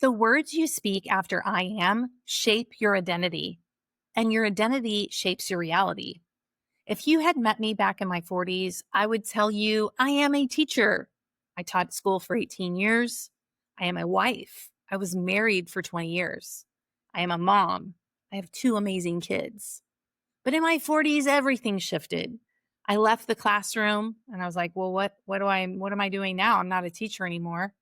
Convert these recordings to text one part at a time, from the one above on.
The words you speak after I am shape your identity, and your identity shapes your reality. If you had met me back in my 40s, I would tell you I am a teacher. I taught school for 18 years. I am a wife. I was married for 20 years. I am a mom. I have two amazing kids. But in my 40s, everything shifted. I left the classroom and I was like, well, what am I doing now? I'm not a teacher anymore.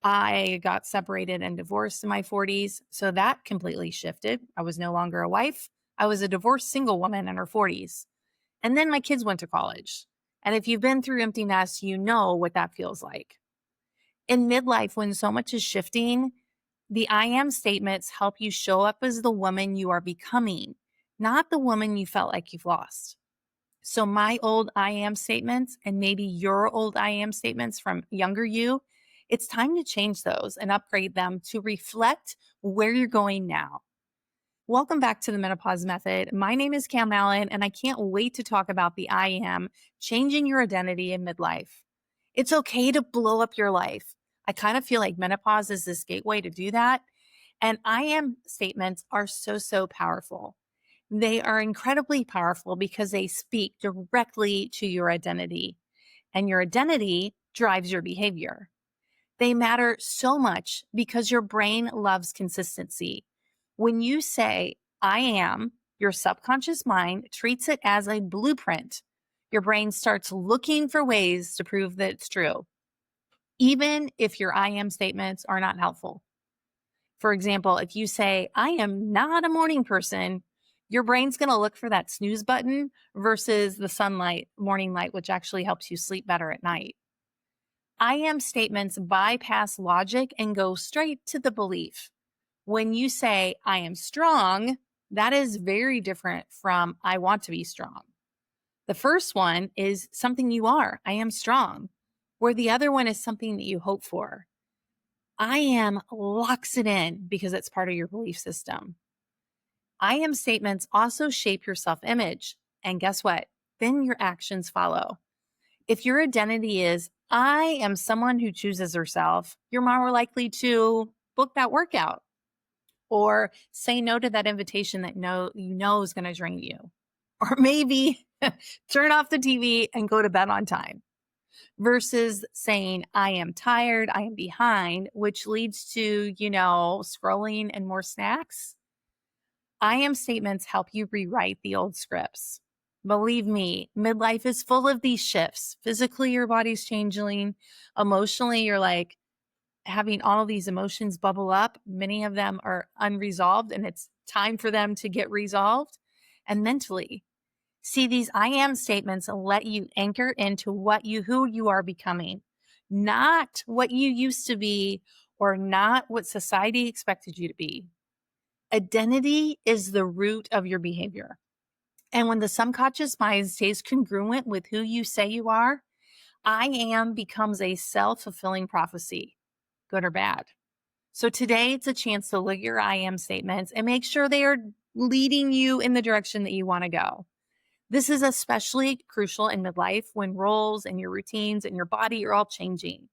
I got separated and divorced in my 40s. So that completely shifted. I was no longer a wife. I was a divorced single woman in her 40s. And then my kids went to college. And if you've been through empty nest, you know what that feels like. In midlife, when so much is shifting, the I am statements help you show up as the woman you are becoming, not the woman you felt like you've lost. So my old I am statements and maybe your old I am statements from younger you, it's time to change those and upgrade them to reflect where you're going now. Welcome back to the Menopause Method. My name is Cam Allen, and I can't wait to talk about the I am, changing your identity in midlife. It's okay to blow up your life. I kind of feel like menopause is this gateway to do that. And I am statements are so powerful. They are incredibly powerful because they speak directly to your identity, and your identity drives your behavior. They matter so much because your brain loves consistency. When you say, I am, your subconscious mind treats it as a blueprint. Your brain starts looking for ways to prove that it's true, even if your I am statements are not helpful. For example, if you say, I am not a morning person, your brain's going to look for that snooze button versus the sunlight, morning light, which actually helps you sleep better at night. I am statements bypass logic and go straight to the belief. When you say, I am strong, that is very different from I want to be strong. The first one is something you are. I am strong. Where the other one is something that you hope for. I am locks it in because it's part of your belief system. I am statements also shape your self image. And guess what? Then your actions follow. If your identity is, I am someone who chooses herself, you're more likely to book that workout or say no to that invitation that you know is going to drain you. Or maybe turn off the TV and go to bed on time versus saying, I am tired, I am behind, which leads to, scrolling and more snacks. I am statements help you rewrite the old scripts. Believe me, midlife is full of these shifts. Physically, your body's changing. Emotionally, you're like having all of these emotions bubble up. Many of them are unresolved and it's time for them to get resolved. And mentally, see, these I am statements let you anchor into who you are becoming, not what you used to be or not what society expected you to be. Identity is the root of your behavior. And when the subconscious mind stays congruent with who you say you are, I am becomes a self-fulfilling prophecy, good or bad. So today it's a chance to look at your I am statements and make sure they are leading you in the direction that you want to go. This is especially crucial in midlife when roles and your routines and your body are all changing.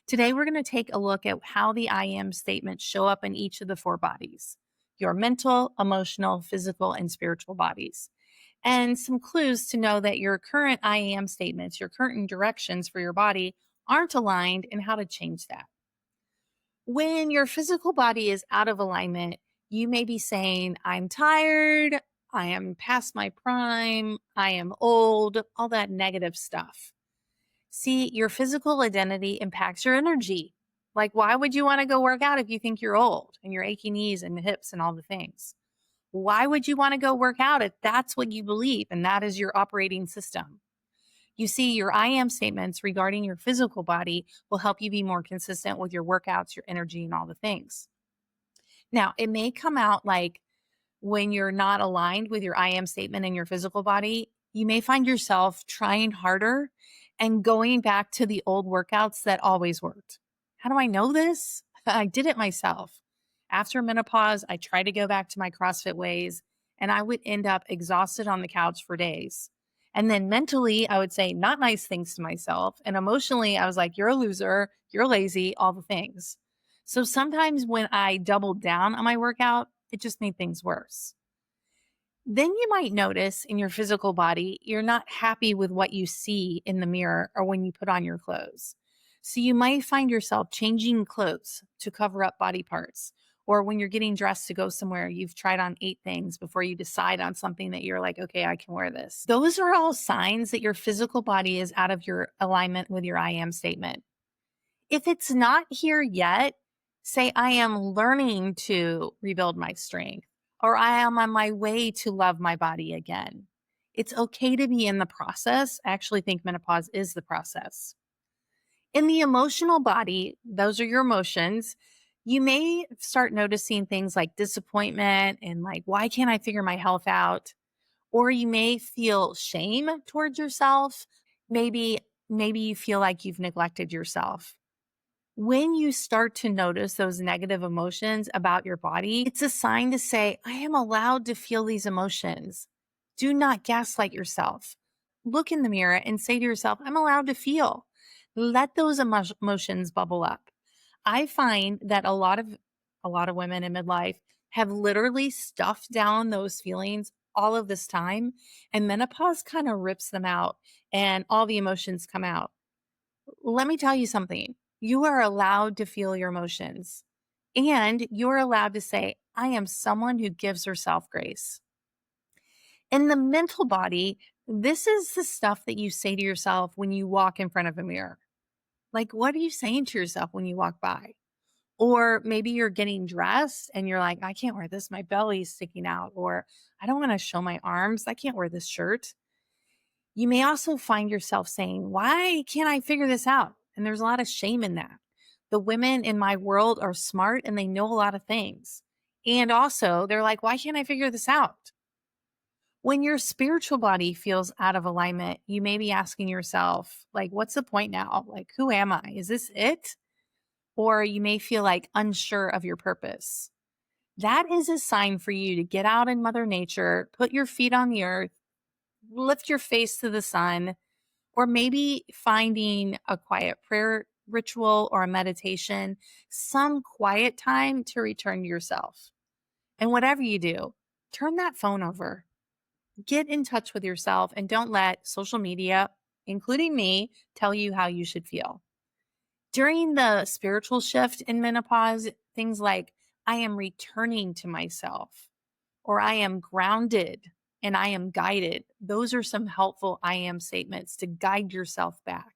Today, we're going to take a look at how the I am statements show up in each of the four bodies: your mental, emotional, physical, and spiritual bodies. And some clues to know that your current I am statements, your current directions for your body aren't aligned and how to change that. When your physical body is out of alignment, you may be saying, I'm tired, I am past my prime, I am old, all that negative stuff. See, your physical identity impacts your energy. Like, why would you want to go work out if you think you're old and your achy knees and hips and all the things? Why would you want to go work out if that's what you believe and that is your operating system? You see, your I am statements regarding your physical body will help you be more consistent with your workouts, your energy, and all the things. Now, it may come out like when you're not aligned with your I am statement in your physical body, you may find yourself trying harder and going back to the old workouts that always worked. How do I know this? I did it myself. After menopause, I tried to go back to my CrossFit ways and I would end up exhausted on the couch for days. And then mentally, I would say not nice things to myself. And emotionally, I was like, you're a loser, you're lazy, all the things. So sometimes when I doubled down on my workout, it just made things worse. Then you might notice in your physical body, you're not happy with what you see in the mirror or when you put on your clothes. So you might find yourself changing clothes to cover up body parts. Or when you're getting dressed to go somewhere, you've tried on 8 things before you decide on something that you're like, okay, I can wear this. Those are all signs that your physical body is out of your alignment with your I am statement. If it's not here yet, say, I am learning to rebuild my strength, or I am on my way to love my body again. It's okay to be in the process. I actually think menopause is the process. In the emotional body, those are your emotions. You may start noticing things like disappointment and like, why can't I figure my health out? Or you may feel shame towards yourself. Maybe, maybe you feel like you've neglected yourself. When you start to notice those negative emotions about your body, it's a sign to say, I am allowed to feel these emotions. Do not gaslight yourself. Look in the mirror and say to yourself, I'm allowed to feel. Let those emotions bubble up. I find that a lot of women in midlife have literally stuffed down those feelings all of this time, and menopause kind of rips them out and all the emotions come out. Let me tell you something. You are allowed to feel your emotions, and you're allowed to say, I am someone who gives herself grace. In the mental body, this is the stuff that you say to yourself when you walk in front of a mirror. Like, what are you saying to yourself when you walk by? Or maybe you're getting dressed and you're like, I can't wear this. My belly's sticking out. Or I don't want to show my arms. I can't wear this shirt. You may also find yourself saying, why can't I figure this out? And there's a lot of shame in that. The women in my world are smart and they know a lot of things. And also, they're like, why can't I figure this out? When your spiritual body feels out of alignment, you may be asking yourself, like, what's the point now? Like, who am I? Is this it? Or you may feel like unsure of your purpose. That is a sign for you to get out in Mother Nature, put your feet on the earth, lift your face to the sun, or maybe finding a quiet prayer ritual or a meditation, some quiet time to return to yourself. And whatever you do, turn that phone over. Get in touch with yourself and don't let social media, including me, tell you how you should feel. During the spiritual shift in menopause, things like, I am returning to myself, or I am grounded and I am guided. Those are some helpful I am statements to guide yourself back.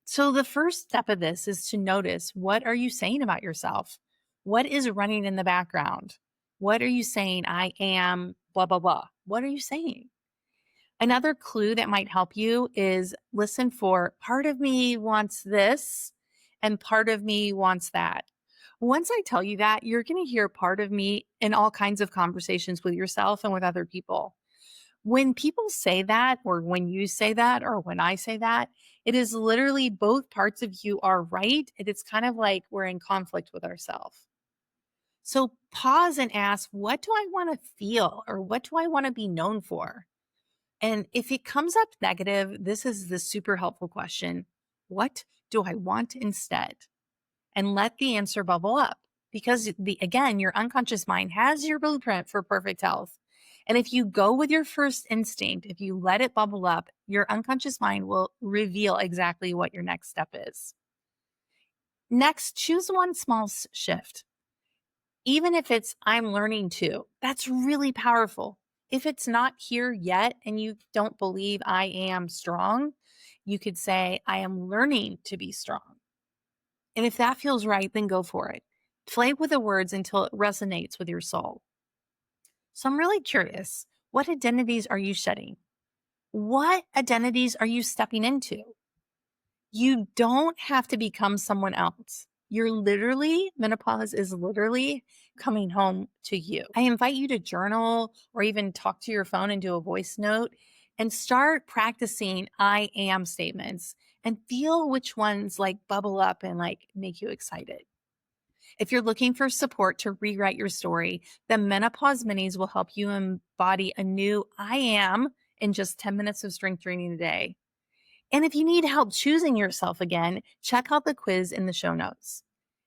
So the first step of this is to notice, what are you saying about yourself? What is running in the background? What are you saying? I am blah, blah, blah. What are you saying? Another clue that might help you is listen for part of me wants this and part of me wants that. Once I tell you that, you're going to hear part of me in all kinds of conversations with yourself and with other people. When people say that, or when you say that, or when I say that, it is literally both parts of you are right. And it's kind of like we're in conflict with ourselves. So pause and ask, what do I want to feel, or what do I want to be known for? And if it comes up negative, this is the super helpful question. What do I want instead? And let the answer bubble up, because again, your unconscious mind has your blueprint for perfect health. And if you go with your first instinct, if you let it bubble up, your unconscious mind will reveal exactly what your next step is. Next, choose one small shift. Even if it's I'm learning to, that's really powerful. If it's not here yet and you don't believe I am strong, you could say I am learning to be strong. And if that feels right, then go for it. Play with the words until it resonates with your soul. So I'm really curious, what identities are you shedding? What identities are you stepping into? You don't have to become someone else. Menopause is literally coming home to you. I invite you to journal or even talk to your phone and do a voice note and start practicing I am statements and feel which ones like bubble up and like make you excited. If you're looking for support to rewrite your story, the Menopause Minis will help you embody a new I am in just 10 minutes of strength training a day. And if you need help choosing yourself again, check out the quiz in the show notes.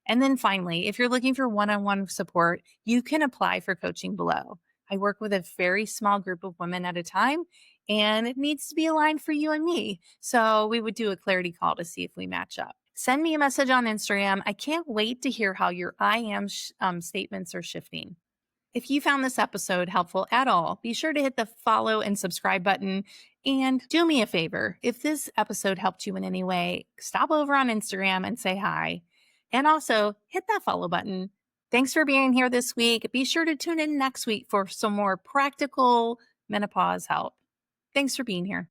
And then finally, if you're looking for one on one support, you can apply for coaching below. I work with a very small group of women at a time, and it needs to be aligned for you and me. So we would do a clarity call to see if we match up. Send me a message on Instagram. I can't wait to hear how your I am statements are shifting. If you found this episode helpful at all, be sure to hit the follow and subscribe button. And do me a favor, if this episode helped you in any way, stop over on Instagram and say hi. And also hit that follow button. Thanks for being here this week. Be sure to tune in next week for some more practical menopause help. Thanks for being here.